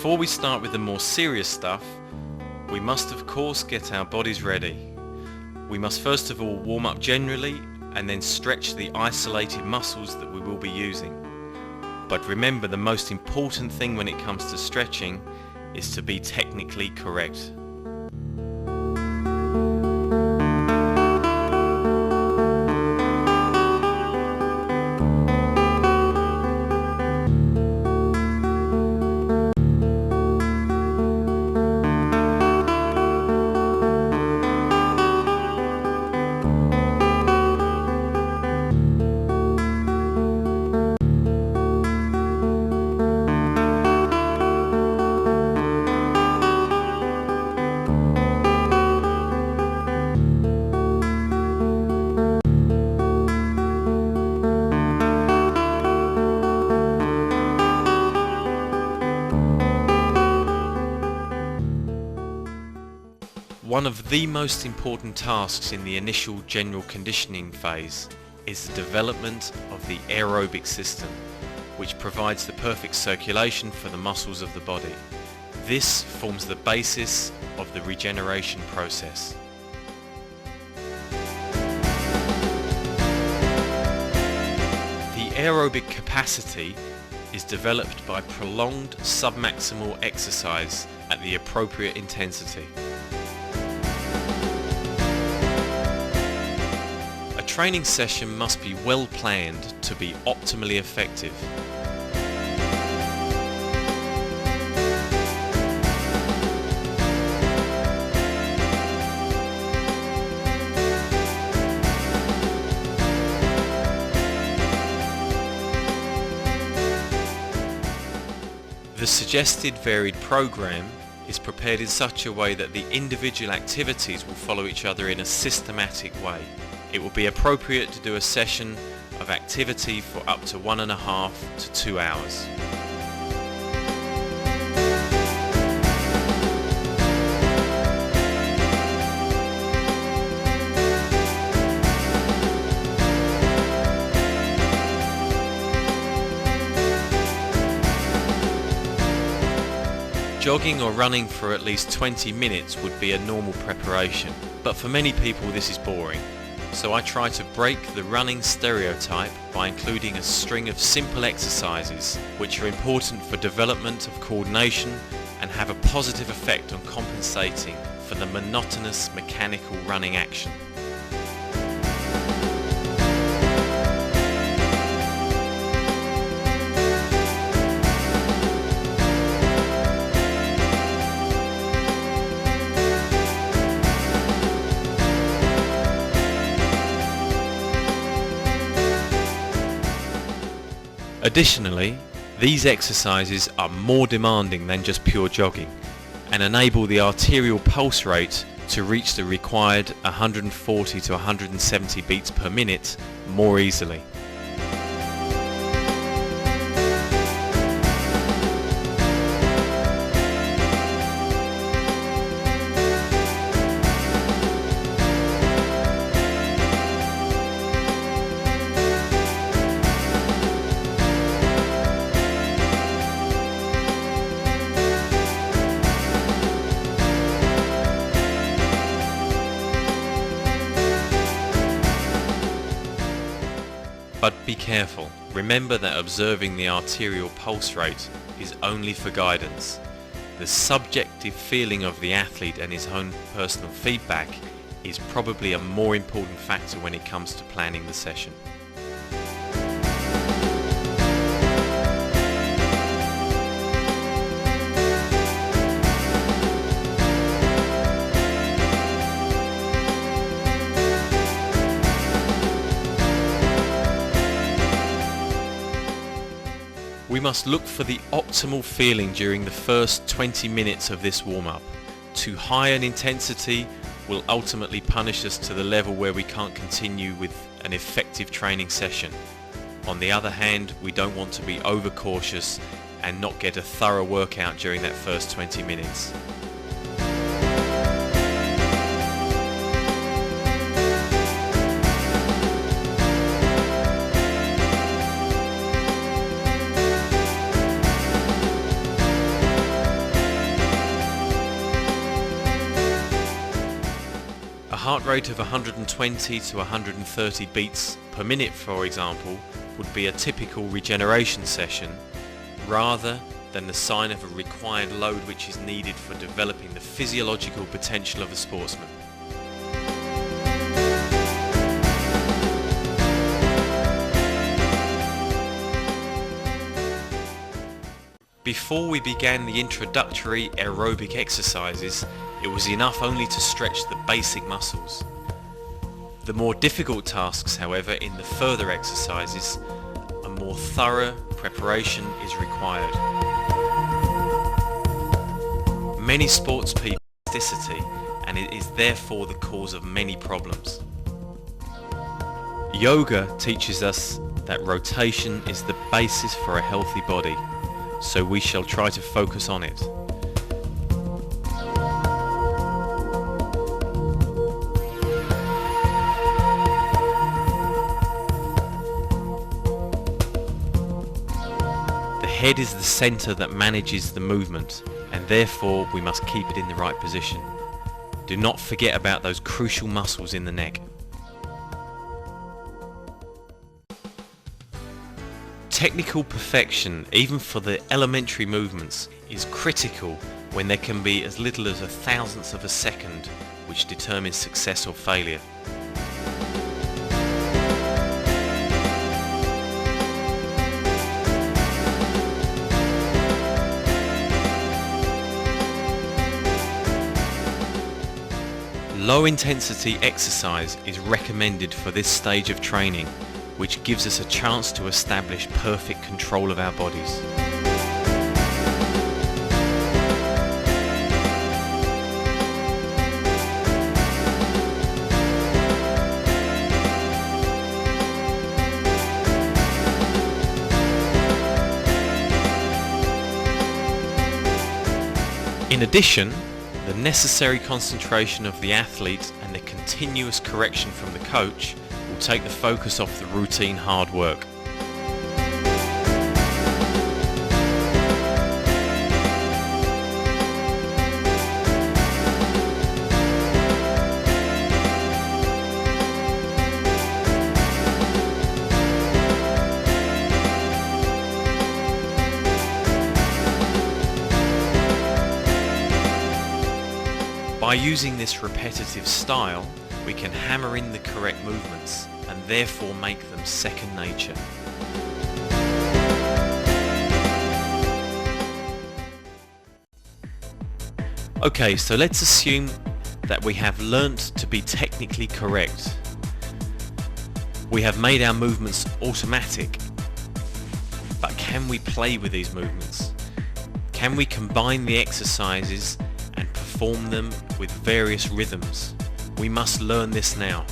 Before we start with the more serious stuff, we must of course get our bodies ready. We must first of all warm up generally and then stretch the isolated muscles that we will be using. But remember, the most important thing when it comes to stretching is to be technically correct. One of the most important tasks in the initial general conditioning phase is the development of the aerobic system, which provides the perfect circulation for the muscles of the body. This forms the basis of the regeneration process. The aerobic capacity is developed by prolonged submaximal exercise at the appropriate intensity. A training session must be well planned to be optimally effective. The suggested varied program is prepared in such a way that the individual activities will follow each other in a systematic way. It will be appropriate to do a session of activity for up to 1.5 to 2 hours. Jogging or running for at least 20 minutes would be a normal preparation, but for many people this is boring. So I try to break the running stereotype by including a string of simple exercises which are important for development of coordination and have a positive effect on compensating for the monotonous mechanical running action. Additionally, these exercises are more demanding than just pure jogging and enable the arterial pulse rate to reach the required 140 to 170 beats per minute more easily. But be careful. Remember that observing the arterial pulse rate is only for guidance. The subjective feeling of the athlete and his own personal feedback is probably a more important factor when it comes to planning the session. We must look for the optimal feeling during the first 20 minutes of this warm-up. Too high an intensity will ultimately punish us to the level where we can't continue with an effective training session. On the other hand, we don't want to be overcautious and not get a thorough workout during that first 20 minutes. heart rate of 120 to 130 beats per minute, for example, would be a typical regeneration session, rather than the sign of a required load which is needed for developing the physiological potential of a sportsman. Before we began the introductory aerobic exercises, it was enough only to stretch the basic muscles. The more difficult tasks, however, in the further exercises, a more thorough preparation is required. Many sports people have spasticity, and it is therefore the cause of many problems. Yoga teaches us that rotation is the basis for a healthy body, so we shall try to focus on it. The head is the center that manages the movement, and therefore we must keep it in the right position. Do not forget about those crucial muscles in the neck. Technical perfection, even for the elementary movements, is critical when there can be as little as a thousandth of a second which determines success or failure. Low intensity exercise is recommended for this stage of training, which gives us a chance to establish perfect control of our bodies. In addition, the necessary concentration of the athlete and the continuous correction from the coach will take the focus off the routine hard work. By using this repetitive style, we can hammer in the correct movements and therefore make them second nature. Okay, so let's assume that we have learnt to be technically correct. We have made our movements automatic, but can we play with these movements? Can we combine the exercises and perform them with various rhythms? We must learn this now.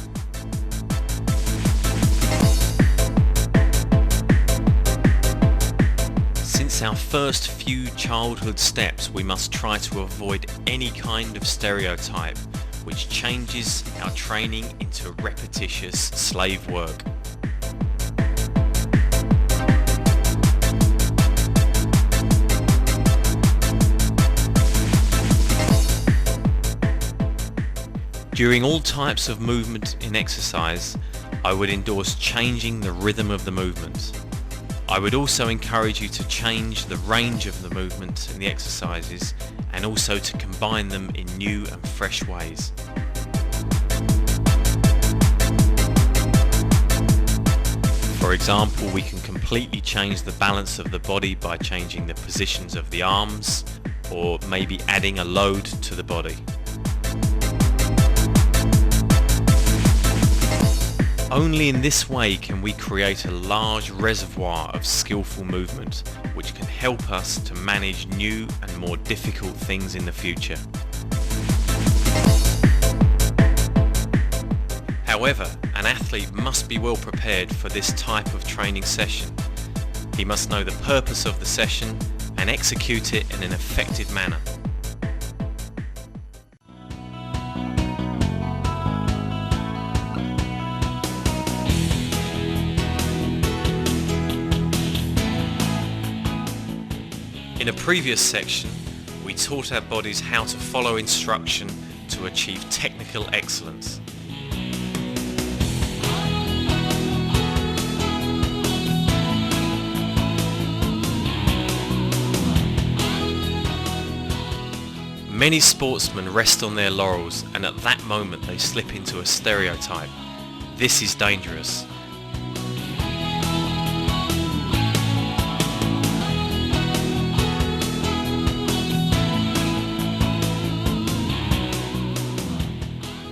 Since our first few childhood steps, we must try to avoid any kind of stereotype which changes our training into repetitious slave work. During all types of movement in exercise, I would endorse changing the rhythm of the movement. I would also encourage you to change the range of the movement in the exercises and also to combine them in new and fresh ways. For example, we can completely change the balance of the body by changing the positions of the arms, or maybe adding a load to the body. Only in this way can we create a large reservoir of skillful movement which can help us to manage new and more difficult things in the future. However, an athlete must be well prepared for this type of training session. He must know the purpose of the session and execute it in an effective manner. In a previous section, we taught our bodies how to follow instruction to achieve technical excellence. Many sportsmen rest on their laurels and at that moment they slip into a stereotype. This is dangerous.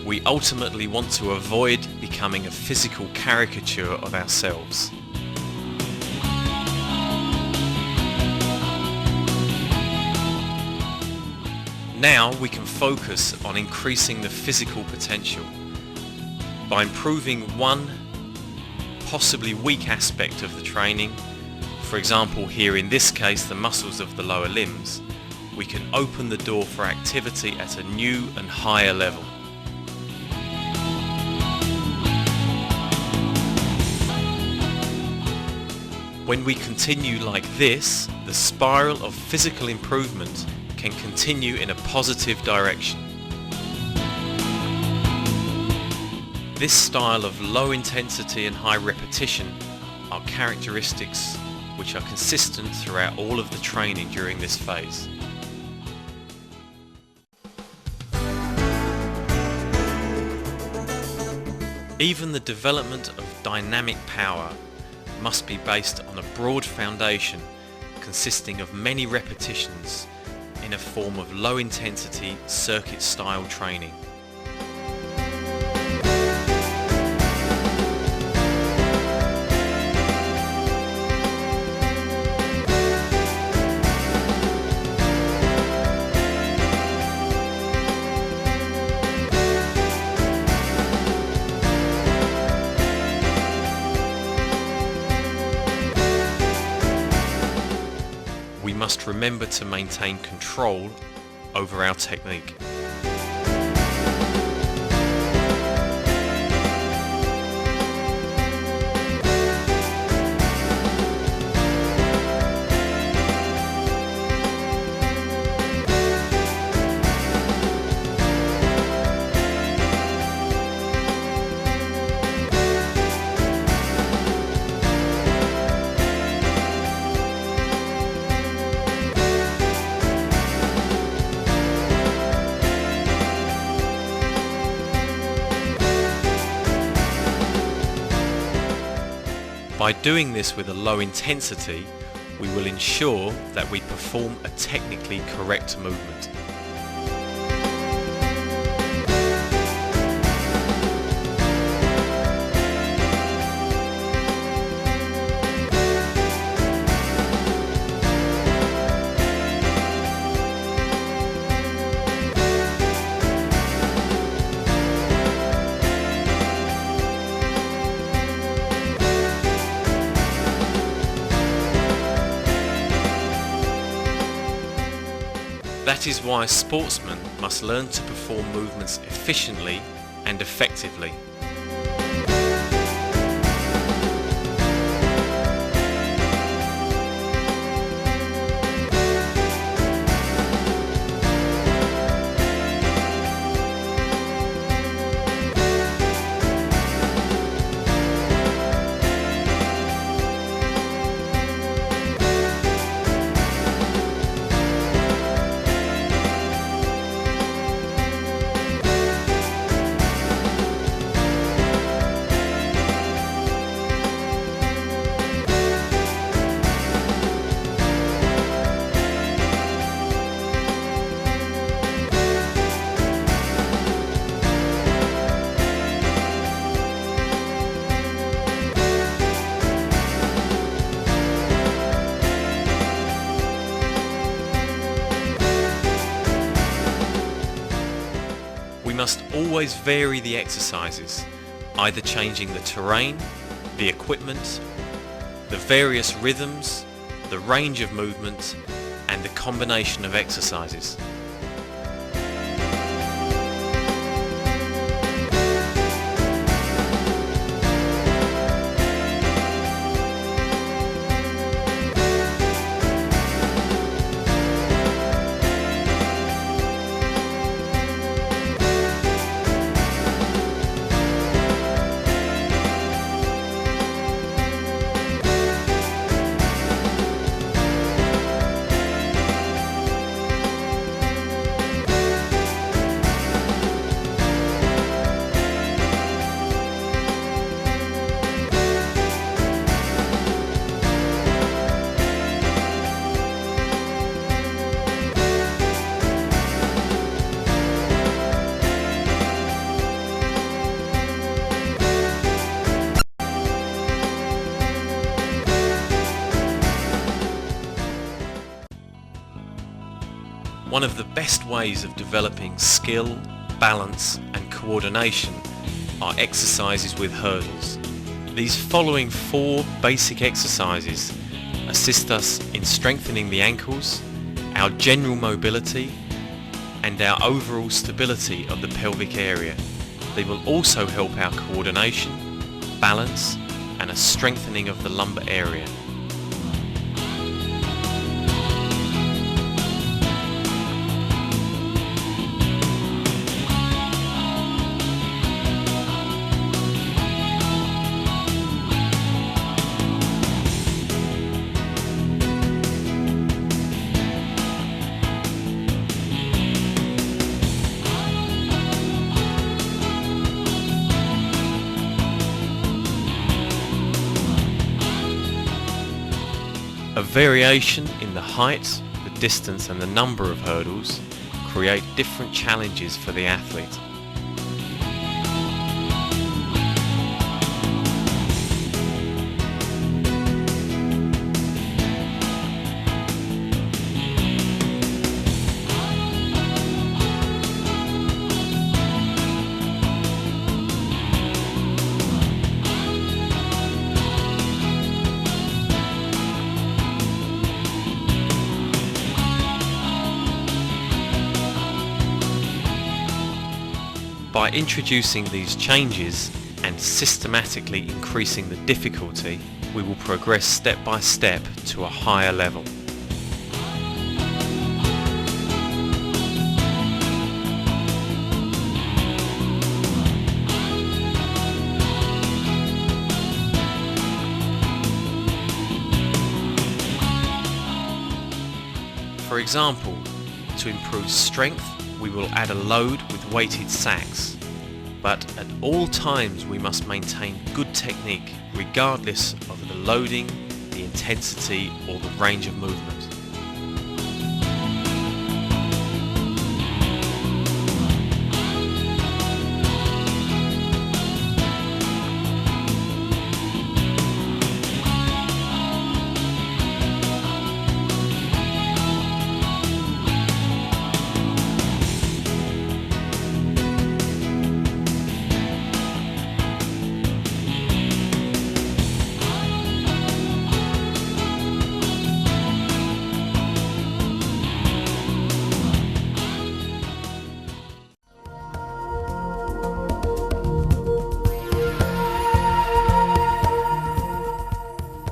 We ultimately want to avoid becoming a physical caricature of ourselves. Now we can focus on increasing the physical potential. By improving one, possibly weak aspect of the training, for example here in this case the muscles of the lower limbs, we can open the door for activity at a new and higher level. When we continue like this, the spiral of physical improvement can continue in a positive direction. This style of low intensity and high repetition are characteristics which are consistent throughout all of the training during this phase. Even the development of dynamic power must be based on a broad foundation consisting of many repetitions in a form of low intensity circuit style training. We must remember to maintain control over our technique. By doing this with a low intensity, we will ensure that we perform a technically correct movement. That is why sportsmen must learn to perform movements efficiently and effectively. We must always vary the exercises, either changing the terrain, the equipment, the various rhythms, the range of movement, and the combination of exercises. One of the best ways of developing skill, balance and coordination are exercises with hurdles. These following 4 basic exercises assist us in strengthening the ankles, our general mobility and our overall stability of the pelvic area. They will also help our coordination, balance and a strengthening of the lumbar area. A variation in the height, the distance and the number of hurdles create different challenges for the athlete. By introducing these changes and systematically increasing the difficulty, we will progress step by step to a higher level. For example, to improve strength, we will add a load with weighted sacks, but at all times we must maintain good technique regardless of the loading, the intensity or the range of movement.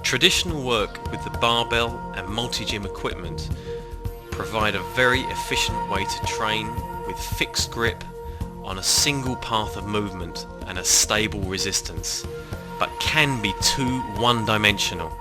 Traditional work with the barbell and multi-gym equipment provide a very efficient way to train with fixed grip on a single path of movement and a stable resistance, but can be too one-dimensional.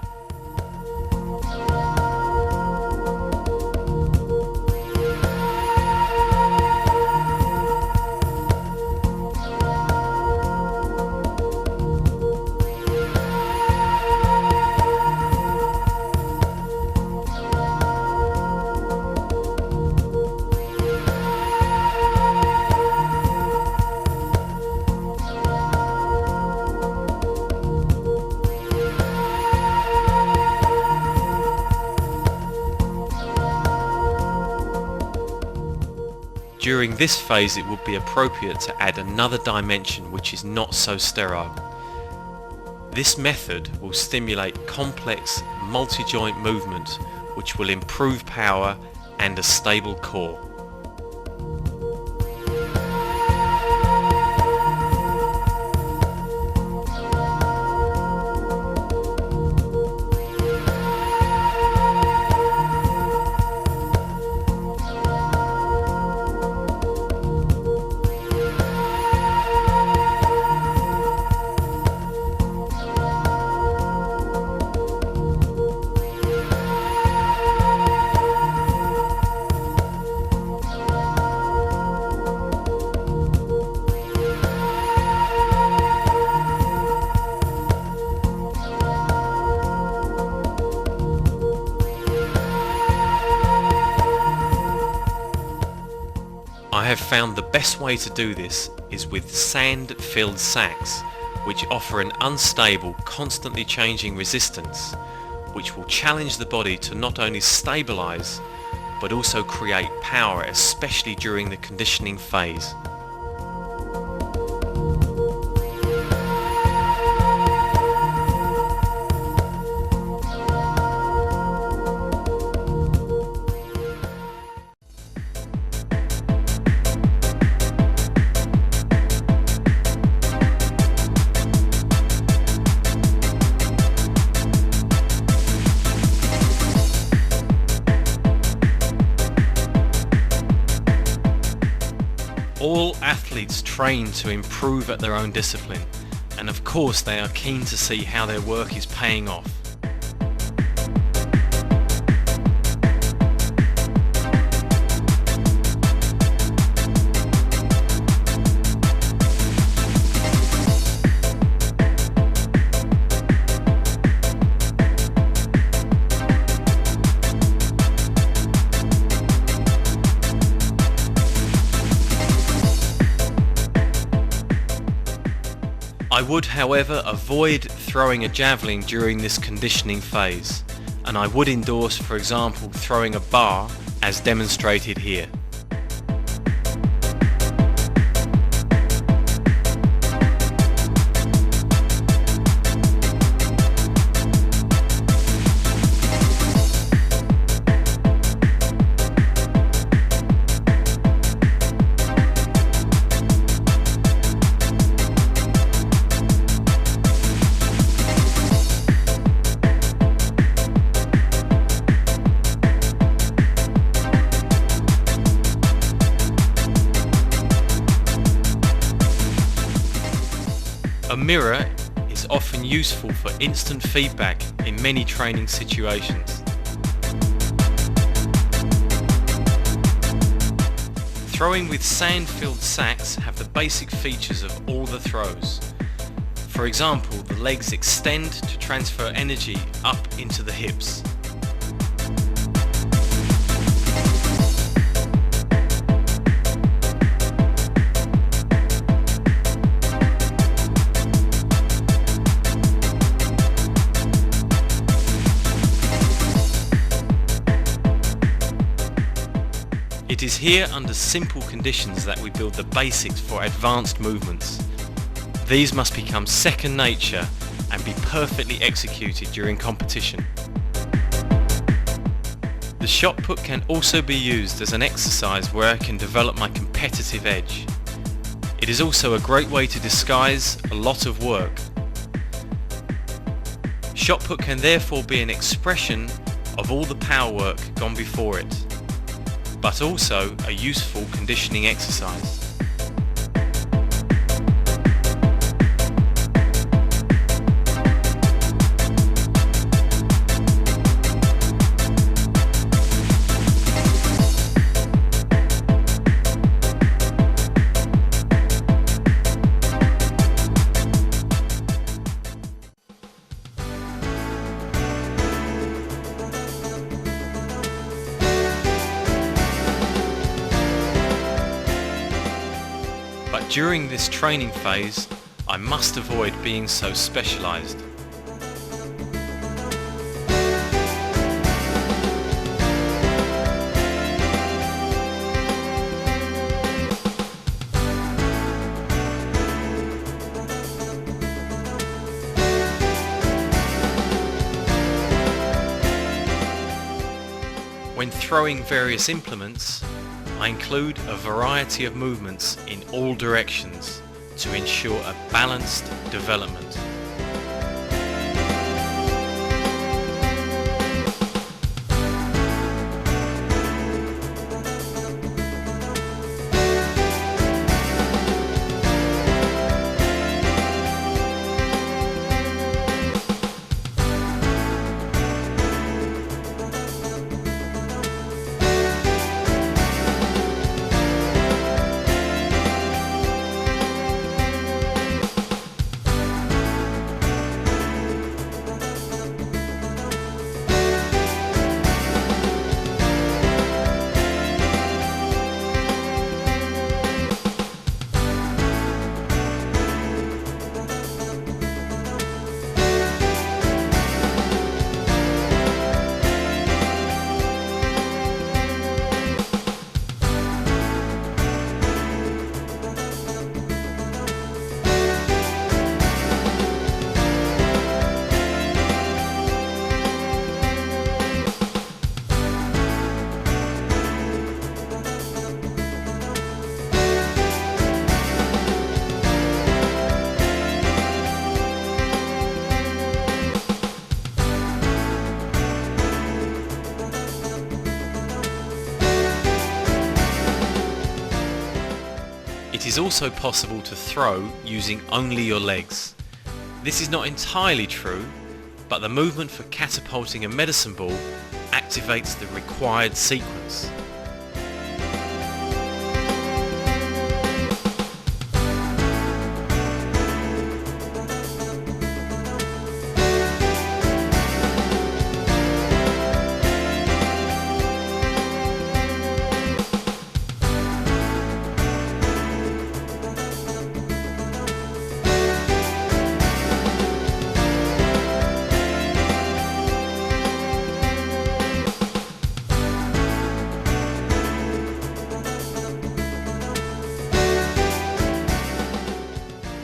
During this phase it would be appropriate to add another dimension which is not so sterile. This method will stimulate complex multi-joint movement which will improve power and a stable core. I have found the best way to do this is with sand-filled sacks, which offer an unstable, constantly changing resistance, which will challenge the body to not only stabilize, but also create power, especially during the conditioning phase. All athletes train to improve at their own discipline, and of course they are keen to see how their work is paying off. I would, however, avoid throwing a javelin during this conditioning phase, and I would endorse, for example, throwing a bar as demonstrated here. A mirror is often useful for instant feedback in many training situations. Throwing with sand-filled sacks have the basic features of all the throws. For example, the legs extend to transfer energy up into the hips. It is here under simple conditions that we build the basics for advanced movements. These must become second nature and be perfectly executed during competition. The shot put can also be used as an exercise where I can develop my competitive edge. It is also a great way to disguise a lot of work. Shot put can therefore be an expression of all the power work gone before it, but also a useful conditioning exercise. But during this training phase, I must avoid being so specialised. When throwing various implements, I include a variety of movements in all directions to ensure a balanced development. is also possible to throw using only your legs. This is not entirely true, but the movement for catapulting a medicine ball activates the required sequence.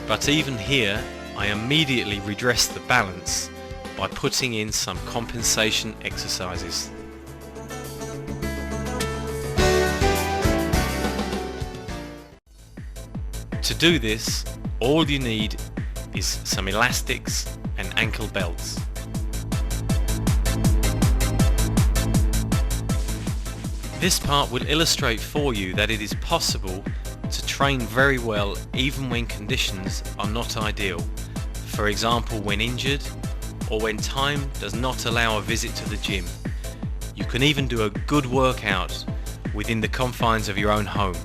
But even here, I immediately redress the balance by putting in some compensation exercises. To do this, all you need is some elastics and ankle belts. This part will illustrate for you that it is possible to train very well even when conditions are not ideal. For example, when injured or when time does not allow a visit to the gym. You can even do a good workout within the confines of your own home.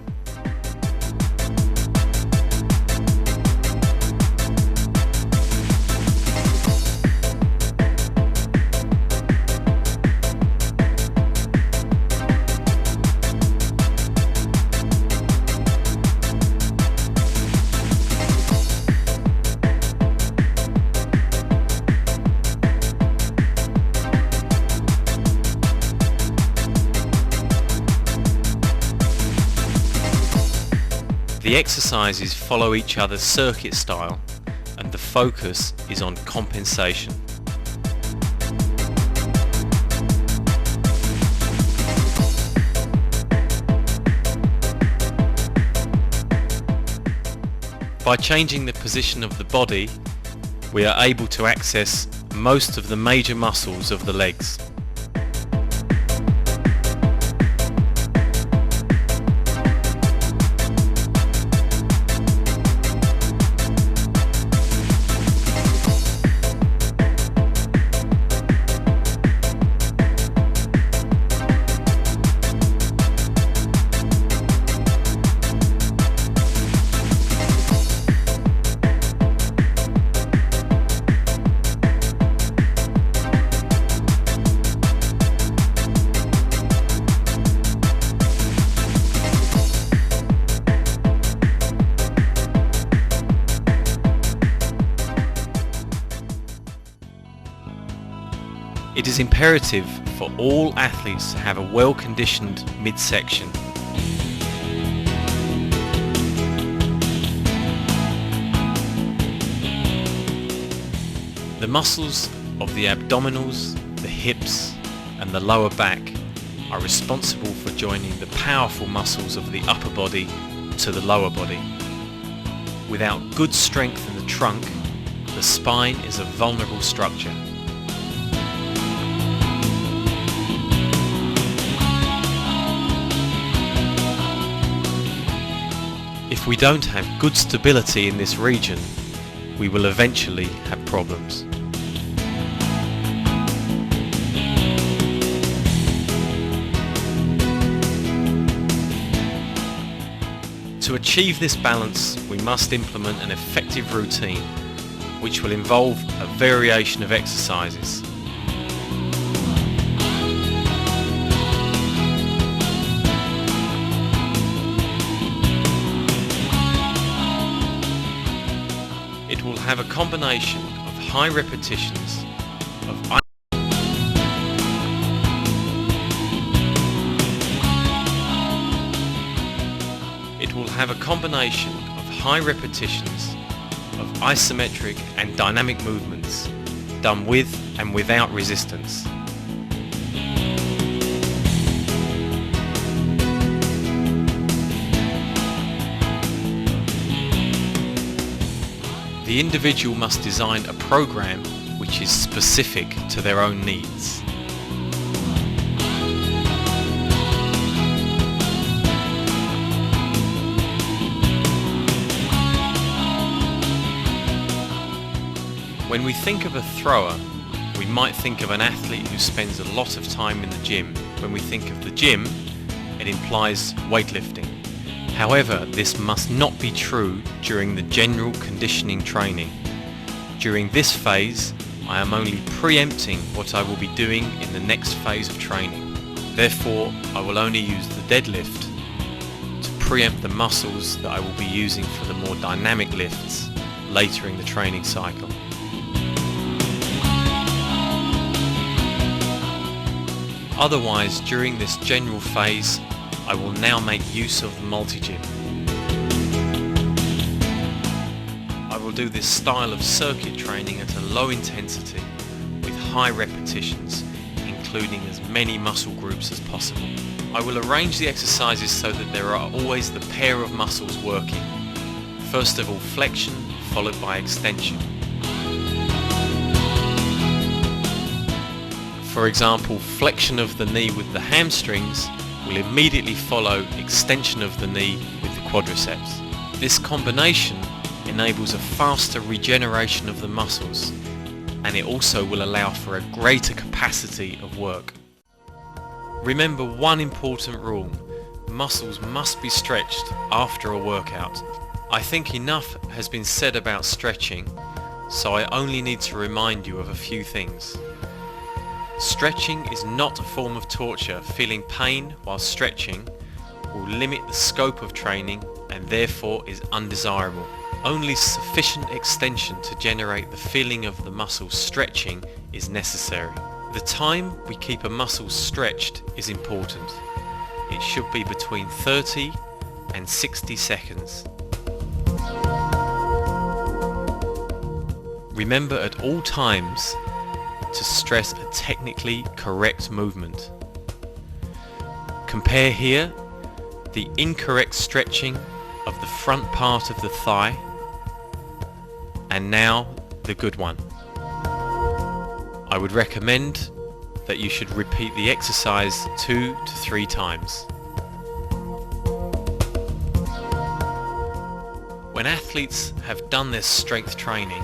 The exercises follow each other's circuit style, and the focus is on compensation. By changing the position of the body, we are able to access most of the major muscles of the legs. It is imperative for all athletes to have a well-conditioned midsection. The muscles of the abdominals, the hips and the lower back are responsible for joining the powerful muscles of the upper body to the lower body. Without good strength in the trunk, the spine is a vulnerable structure. If we don't have good stability in this region, we will eventually have problems. To achieve this balance, we must implement an effective routine, which will involve a variation of exercises. It will have a combination of high repetitions of isometric and dynamic movements done with and without resistance. The individual must design a program which is specific to their own needs. When we think of a thrower, we might think of an athlete who spends a lot of time in the gym. When we think of the gym, it implies weightlifting. However, this must not be true during the general conditioning training. During this phase, I am only preempting what I will be doing in the next phase of training. Therefore, I will only use the deadlift to preempt the muscles that I will be using for the more dynamic lifts later in the training cycle. Otherwise, during this general phase, I will now make use of the multi-gym. I will do this style of circuit training at a low intensity with high repetitions, including as many muscle groups as possible. I will arrange the exercises so that there are always the pair of muscles working. First of all, flexion, followed by extension. For example, flexion of the knee with the hamstrings will immediately follow extension of the knee with the quadriceps. This combination enables a faster regeneration of the muscles, and it also will allow for a greater capacity of work. Remember one important rule: muscles must be stretched after a workout. I think enough has been said about stretching, so I only need to remind you of a few things. Stretching is not a form of torture. Feeling pain while stretching will limit the scope of training and therefore is undesirable. Only sufficient extension to generate the feeling of the muscle stretching is necessary. The time we keep a muscle stretched is important. It should be between 30 and 60 seconds. Remember at all times to stress a technically correct movement. Compare here the incorrect stretching of the front part of the thigh and now the good one. I would recommend that you should repeat the exercise 2 to 3 times. When athletes have done their strength training,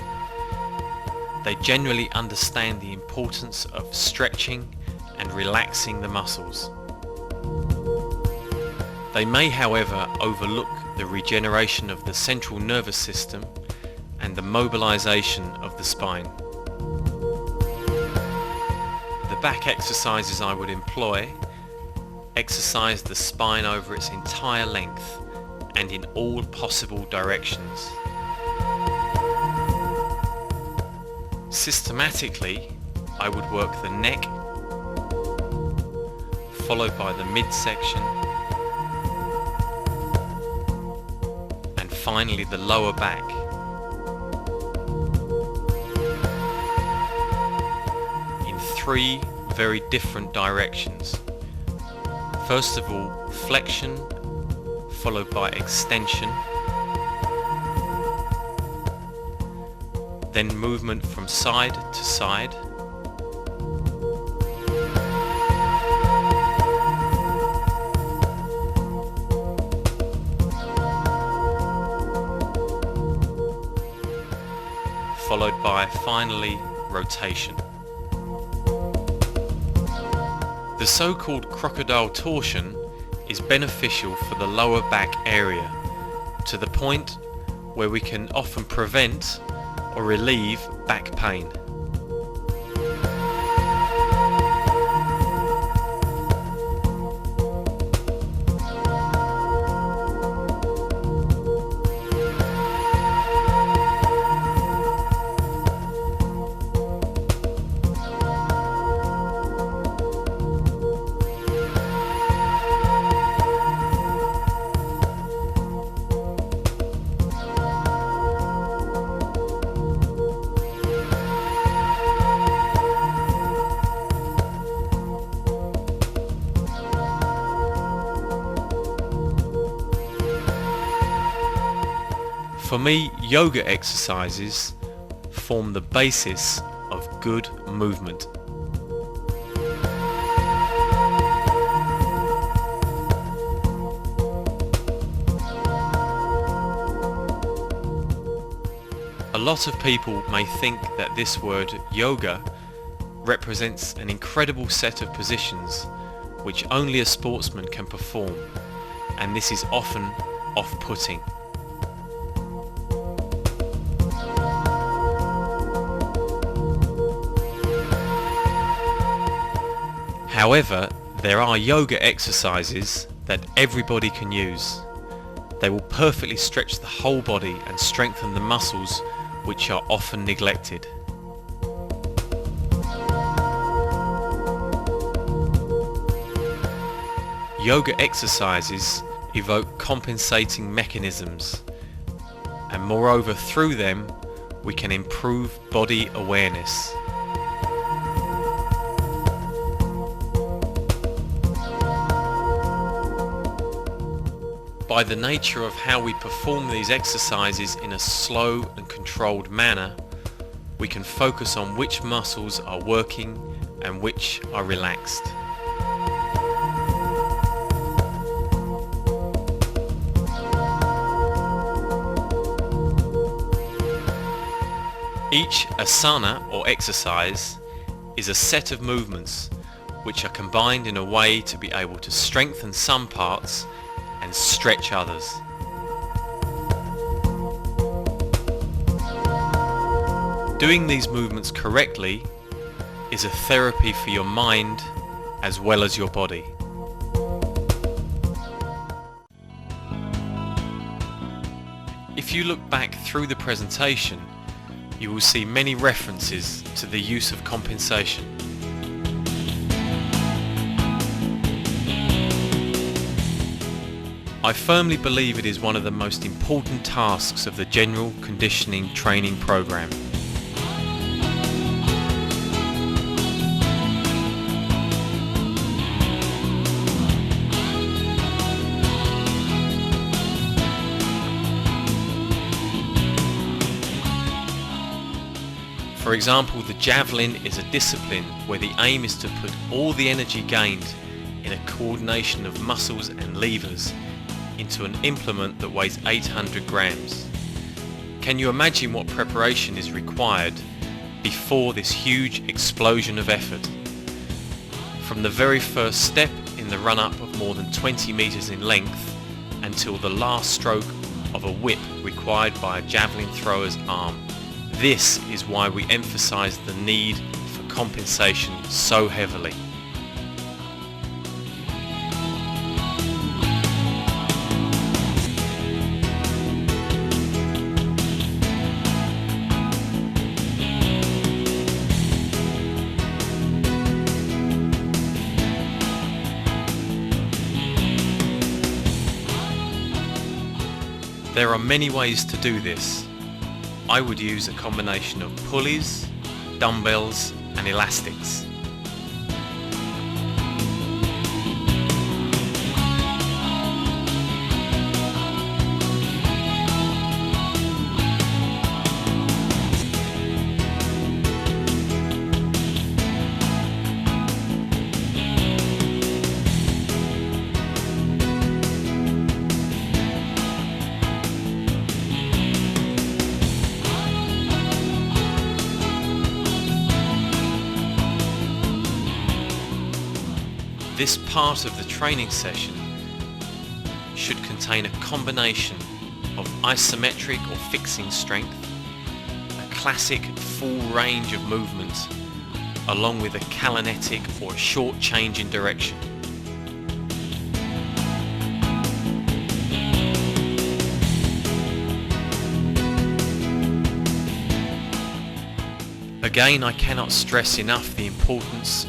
they generally understand the importance of stretching and relaxing the muscles. They may, however, overlook the regeneration of the central nervous system and the mobilization of the spine. The back exercises I would employ exercise the spine over its entire length and in all possible directions. Systematically, I would work the neck, followed by the midsection, and finally the lower back. In 3 very different directions. First of all, flexion, followed by extension, then movement from side to side, followed by finally rotation. The so-called crocodile torsion is beneficial for the lower back area to the point where we can often prevent or relieve back pain. For me, yoga exercises form the basis of good movement. lot of people may think that this word yoga represents an incredible set of positions which only a sportsman can perform, and this is often off-putting. However, there are yoga exercises that everybody can use. They will perfectly stretch the whole body and strengthen the muscles which are often neglected. Yoga exercises evoke compensating mechanisms, and moreover through them we can improve body awareness. By the nature of how we perform these exercises in a slow and controlled manner, we can focus on which muscles are working and which are relaxed. Each asana or exercise is a set of movements which are combined in a way to be able to strengthen some parts and stretch others. Doing these movements correctly is a therapy for your mind as well as your body. If you look back through the presentation, you will see many references to the use of compensation. I firmly believe it is one of the most important tasks of the general conditioning training program. For example, the Javelin is a discipline where the aim is to put all the energy gained in a coordination of muscles and levers into an implement that weighs 800 grams. Can you imagine what preparation is required before this huge explosion of effort? From the very first step in the run-up of more than 20 meters in length until the last stroke of a whip required by a javelin thrower's arm. This is why we emphasize the need for compensation so heavily. There are many ways to do this. I would use a combination of pulleys, dumbbells and elastics. This part of the training session should contain a combination of isometric or fixing strength, a classic full range of movement, along with a calinetic or a short change in direction. Again, I cannot stress enough the importance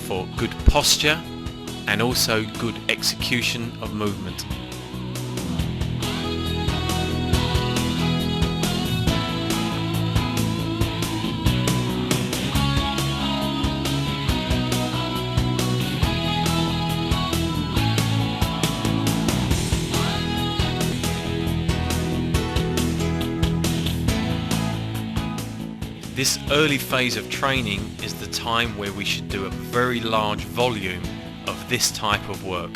for good posture and also good execution of movement. This early phase of training is the time where we should do a very large volume of this type of work.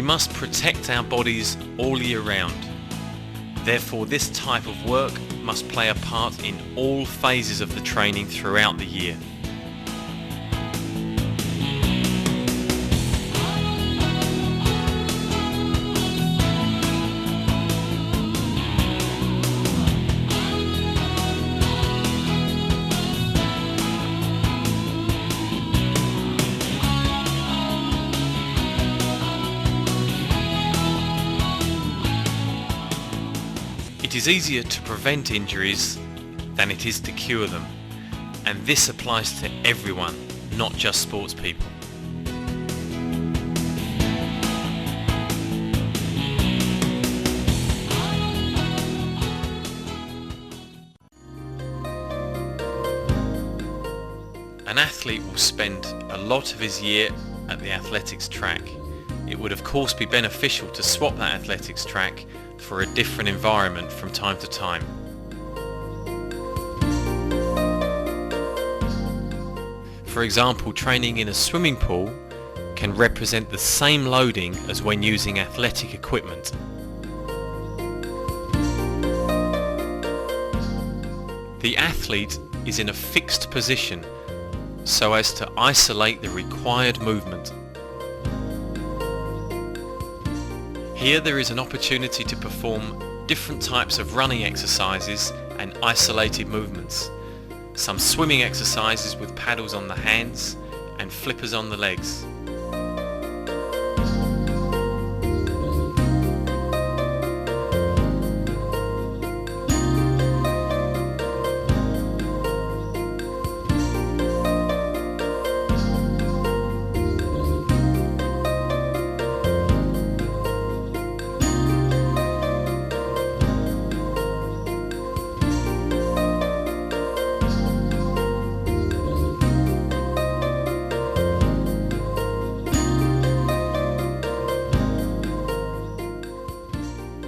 must protect our bodies all year round. Therefore, this type of work must play a part in all phases of the training throughout the year. It is easier to prevent injuries than it is to cure them, and this applies to everyone, not just sports people. An athlete will spend a lot of his year at the athletics track. It would of course be beneficial to swap that athletics track for a different environment from time to time. For example, training in a swimming pool can represent the same loading as when using athletic equipment. The athlete is in a fixed position so as to isolate the required movement. Here there is an opportunity to perform different types of running exercises and isolated movements. Some swimming exercises with paddles on the hands and flippers on the legs.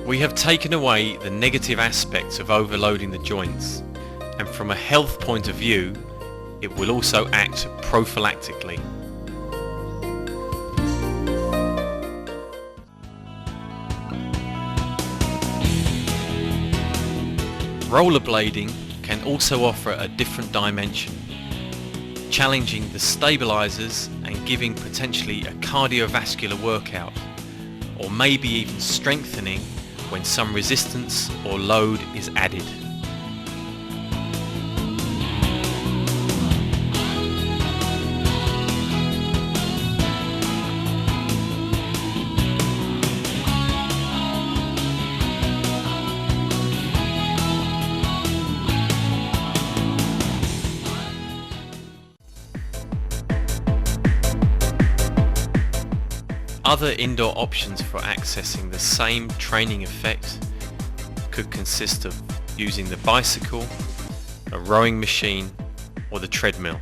We have taken away the negative aspects of overloading the joints, and from a health point of view, it will also act prophylactically. Rollerblading can also offer a different dimension, challenging the stabilizers and giving potentially a cardiovascular workout, or maybe even strengthening when some resistance or load is added. Other indoor options for accessing the same training effect could consist of using the bicycle, a rowing machine, or the treadmill.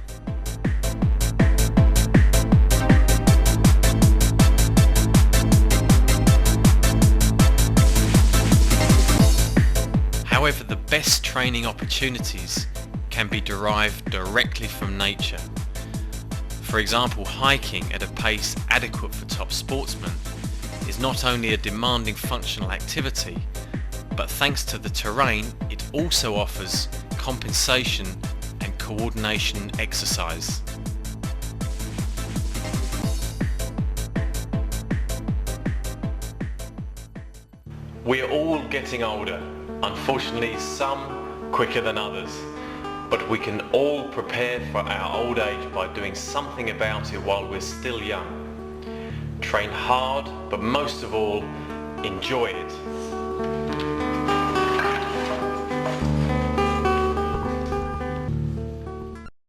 However, the best training opportunities can be derived directly from nature. For example, hiking at a pace adequate for top sportsmen is not only a demanding functional activity, but thanks to the terrain, it also offers compensation and coordination exercise. We are all getting older, unfortunately some quicker than others. But we can all prepare for our old age by doing something about it while we're still young. Train hard, but most of all, enjoy it.